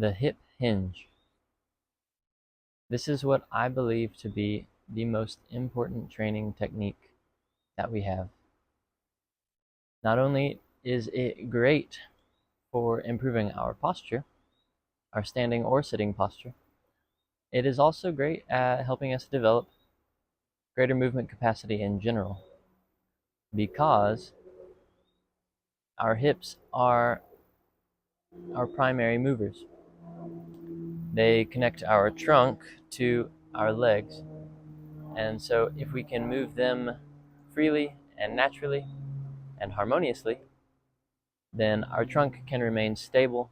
The hip hinge. This is what I believe to be the most important training technique that we have. Not only is it great for improving our posture, our standing or sitting posture, it is also great at helping us develop greater movement capacity in general, because our hips are our primary movers. They connect our trunk to our legs, and so if we can move them freely and naturally and harmoniously, then our trunk can remain stable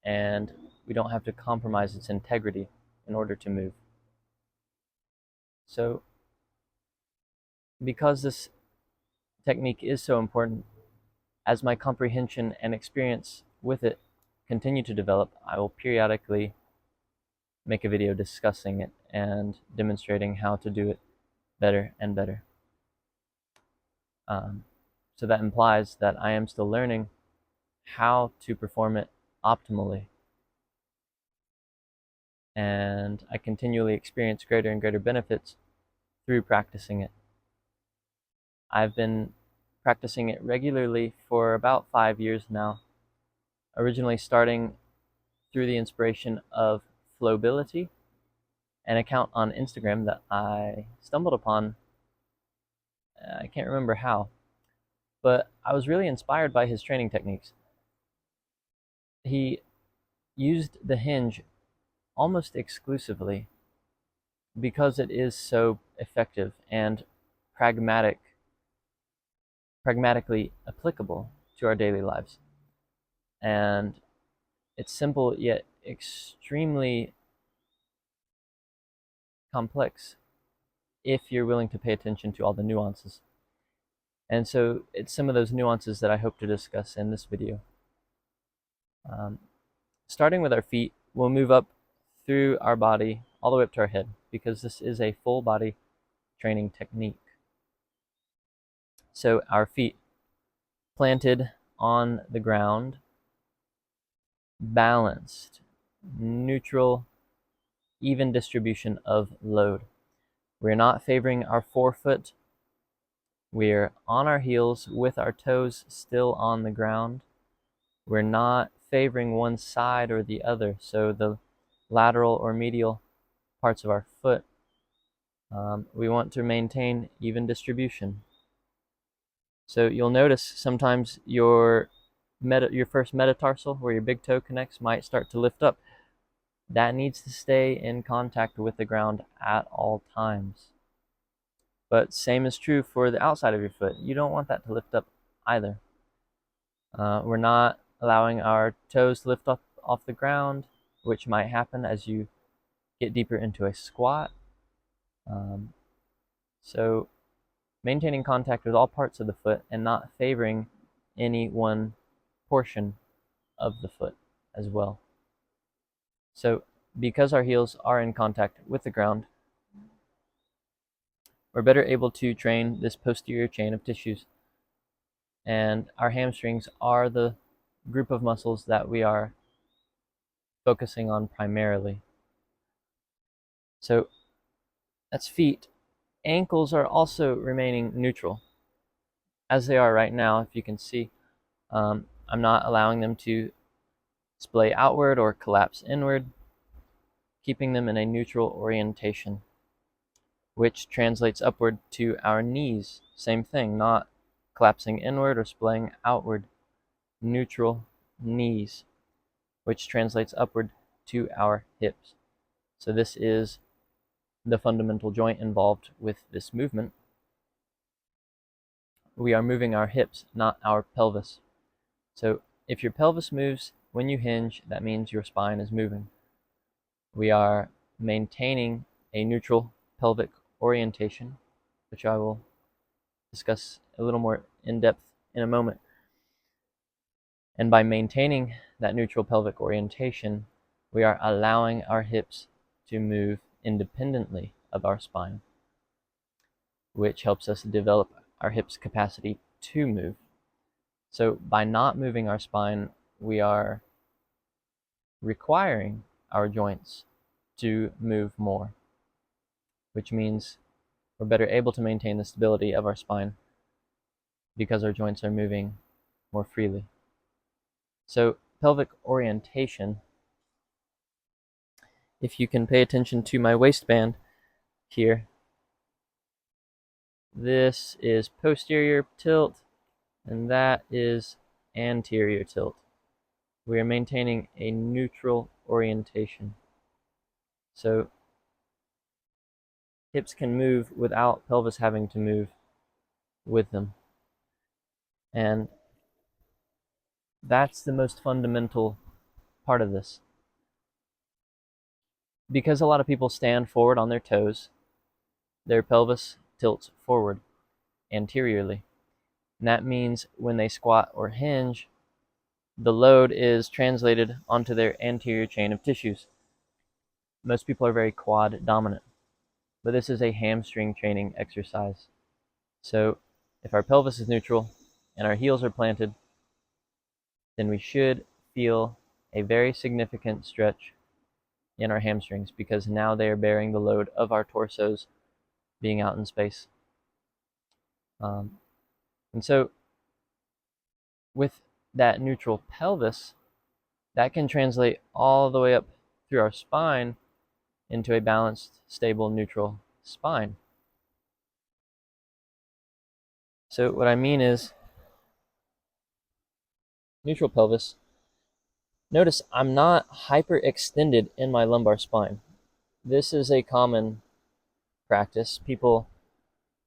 and we don't have to compromise its integrity in order to move. So, because this technique is so important, as my comprehension and experience with it continue to develop, I will periodically make a video discussing it and demonstrating how to do it better and better. So that implies that I am still learning how to perform it optimally. And I continually experience greater and greater benefits through practicing it. I've been practicing it regularly for about 5 years now, originally starting through the inspiration of Flowbility, an account on Instagram that I stumbled upon. I can't remember how, but I was really inspired by his training techniques. He used the hinge almost exclusively because it is so effective and pragmatically applicable to our daily lives. And it's simple yet extremely complex if you're willing to pay attention to all the nuances. And so it's some of those nuances that I hope to discuss in this video. Starting with our feet, we'll move up through our body all the way up to our head, because this is a full body training technique. So our feet planted on the ground, balanced, neutral, even distribution of load. We're not favoring our forefoot. We're on our heels with our toes still on the ground. We're not favoring one side or the other, so the lateral or medial parts of our foot. We want to maintain even distribution. So you'll notice sometimes your first metatarsal, where your big toe connects, might start to lift up. That needs to stay in contact with the ground at all times. But same is true for the outside of your foot. You don't want that to lift up either. We're not allowing our toes to lift up off the ground, which might happen as you get deeper into a squat. So maintaining contact with all parts of the foot and not favoring any one portion of the foot as well. So because our heels are in contact with the ground, we're better able to train this posterior chain of tissues. And our hamstrings are the group of muscles that we are focusing on primarily. So that's feet. Ankles are also remaining neutral, as they are right now, if you can see. I'm not allowing them to splay outward or collapse inward, keeping them in a neutral orientation, which translates upward to our knees. Same thing, not collapsing inward or splaying outward. Neutral knees, which translates upward to our hips. So this is the fundamental joint involved with this movement. We are moving our hips, not our pelvis. So if your pelvis moves when you hinge, that means your spine is moving. We are maintaining a neutral pelvic orientation, which I will discuss a little more in depth in a moment. And by maintaining that neutral pelvic orientation, we are allowing our hips to move independently of our spine, which helps us develop our hips' capacity to move. So by not moving our spine, we are requiring our joints to move more, which means we're better able to maintain the stability of our spine because our joints are moving more freely. So pelvic orientation, if you can pay attention to my waistband here, this is posterior tilt and that is anterior tilt. We are maintaining a neutral orientation. So hips can move without pelvis having to move with them. And that's the most fundamental part of this. Because a lot of people stand forward on their toes, their pelvis tilts forward anteriorly. And that means when they squat or hinge, the load is translated onto their anterior chain of tissues. Most people are very quad dominant, but this is a hamstring training exercise. So if our pelvis is neutral and our heels are planted, then we should feel a very significant stretch in our hamstrings because now they are bearing the load of our torsos being out in space. And so with that neutral pelvis, that can translate all the way up through our spine into a balanced, stable, neutral spine. So what I mean is, neutral pelvis, notice I'm not hyperextended in my lumbar spine. This is a common practice. People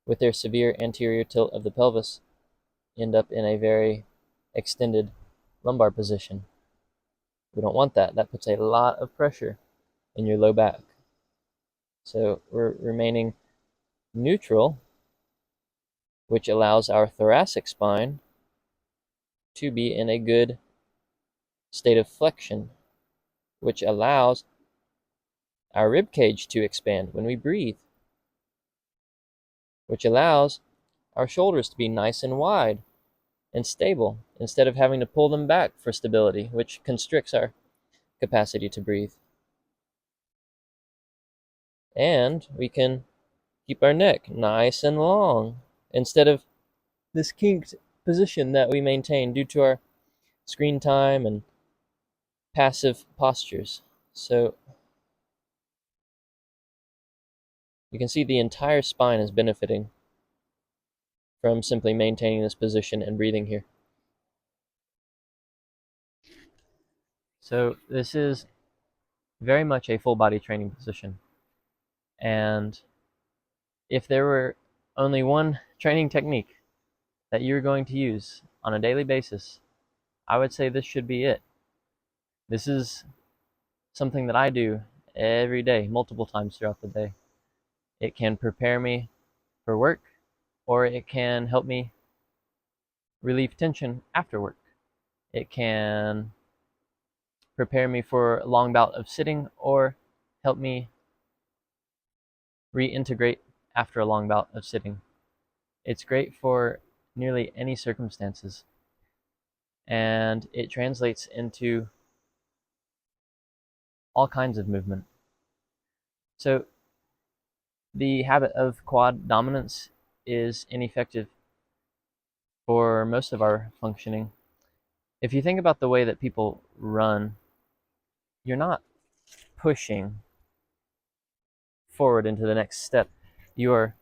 with their severe anterior tilt of the pelvis end up in a very extended lumbar position. We don't want that. That puts a lot of pressure in your low back. So we're remaining neutral, which allows our thoracic spine to be in a good state of flexion, which allows our rib cage to expand when we breathe, which allows our shoulders to be nice and wide and stable instead of having to pull them back for stability, which constricts our capacity to breathe. And we can keep our neck nice and long instead of this kinked position that we maintain due to our screen time and passive postures. So you can see the entire spine is benefiting from simply maintaining this position and breathing here. So this is very much a full body training position. And if there were only one training technique that you're going to use on a daily basis, I would say this should be it. This is something that I do every day, multiple times throughout the day. It can prepare me for work, or it can help me relieve tension after work. It can prepare me for a long bout of sitting, or help me reintegrate after a long bout of sitting. It's great for nearly any circumstances, and it translates into all kinds of movement. So the habit of quad dominance is ineffective for most of our functioning. If you think about the way that people run, you're not pushing forward into the next step. You are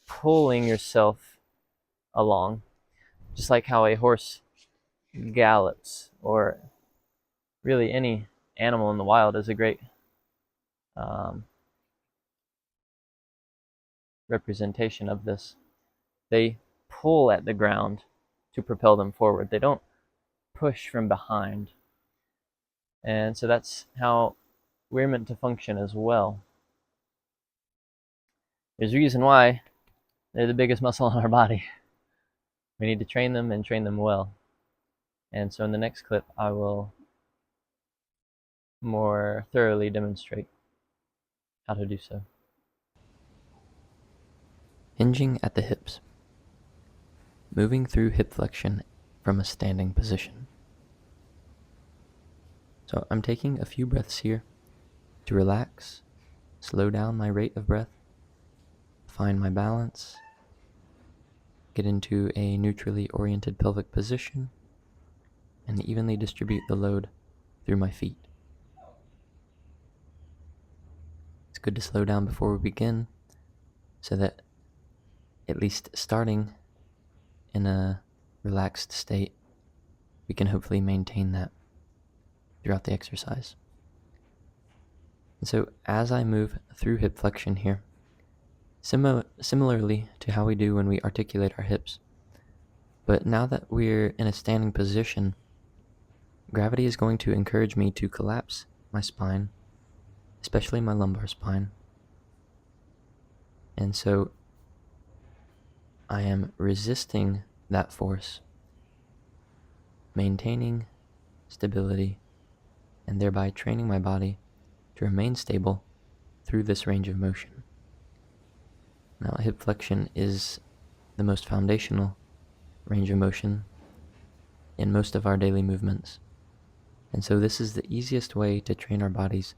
pulling yourself along, just like how a horse gallops, or really any animal in the wild is a great representation of this. They pull at the ground to propel them forward. They don't push from behind. And so that's how we're meant to function as well. There's a reason why they're the biggest muscle in our body. We need to train them and train them well. And so in the next clip, I will more thoroughly demonstrate how to do so. Hinging at the hips. Moving through hip flexion from a standing position. So I'm taking a few breaths here to relax, slow down my rate of breath, find my balance, get into a neutrally oriented pelvic position, and evenly distribute the load through my feet. It's good to slow down before we begin so that, at least starting in a relaxed state, we can hopefully maintain that throughout the exercise. And so as I move through hip flexion here, similarly to how we do when we articulate our hips, but now that we're in a standing position, gravity is going to encourage me to collapse my spine, especially my lumbar spine. And so I am resisting that force, maintaining stability, and thereby training my body to remain stable through this range of motion. Now, hip flexion is the most foundational range of motion in most of our daily movements. And so this is the easiest way to train our bodies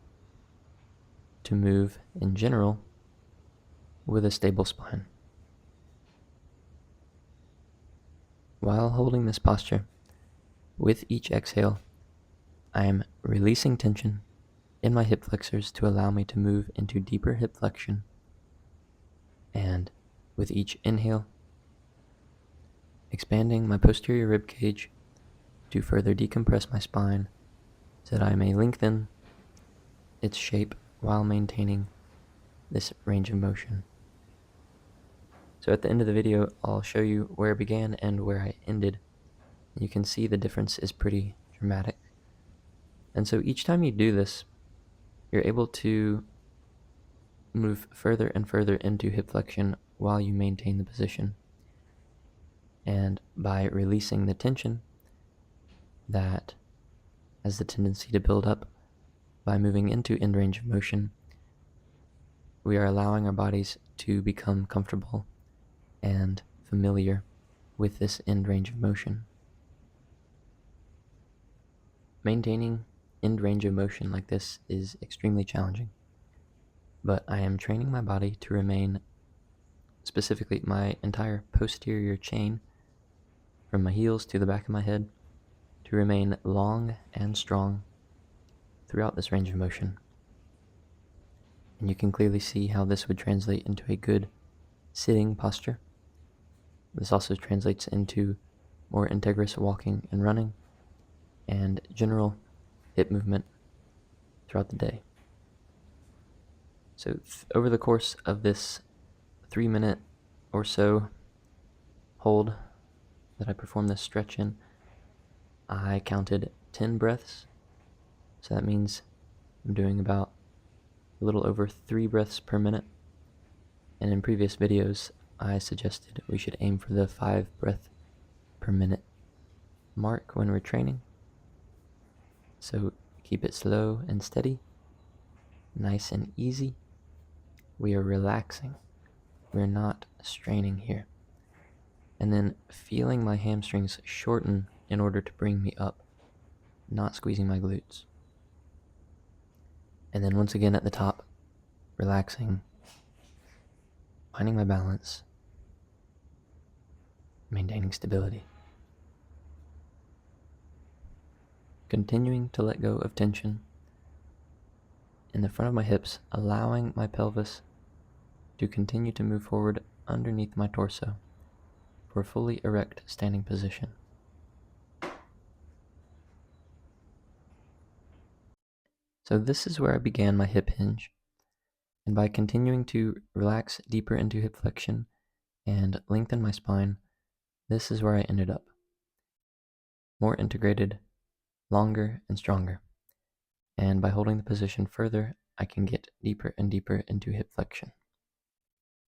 to move in general with a stable spine. While holding this posture, with each exhale, I am releasing tension in my hip flexors to allow me to move into deeper hip flexion. And with each inhale, expanding my posterior rib cage to further decompress my spine so that I may lengthen its shape while maintaining this range of motion. So at the end of the video, I'll show you where I began and where I ended. You can see the difference is pretty dramatic. And so each time you do this, you're able to move further and further into hip flexion while you maintain the position. And by releasing the tension that has the tendency to build up by moving into end range of motion, we are allowing our bodies to become comfortable and familiar with this end range of motion. Maintaining end range of motion like this is extremely challenging, but I am training my body to remain, specifically my entire posterior chain from my heels to the back of my head, to remain long and strong throughout this range of motion. And you can clearly see how this would translate into a good sitting posture. This also translates into more integrous walking and running and general hip movement throughout the day. So over the course of this 3-minute or so hold that I performed this stretch in, I counted 10 breaths. So that means I'm doing about a little over 3 breaths per minute. And in previous videos, I suggested we should aim for the 5 breath per minute mark when we're training. So keep it slow and steady, nice and easy. We are relaxing. We're not straining here. And then feeling my hamstrings shorten in order to bring me up, not squeezing my glutes. And then once again at the top, relaxing, finding my balance, maintaining stability. Continuing to let go of tension in the front of my hips, allowing my pelvis to continue to move forward underneath my torso for a fully erect standing position. So this is where I began my hip hinge, and by continuing to relax deeper into hip flexion and lengthen my spine, this is where I ended up. More integrated, longer and stronger. And by holding the position further, I can get deeper and deeper into hip flexion.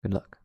Good luck.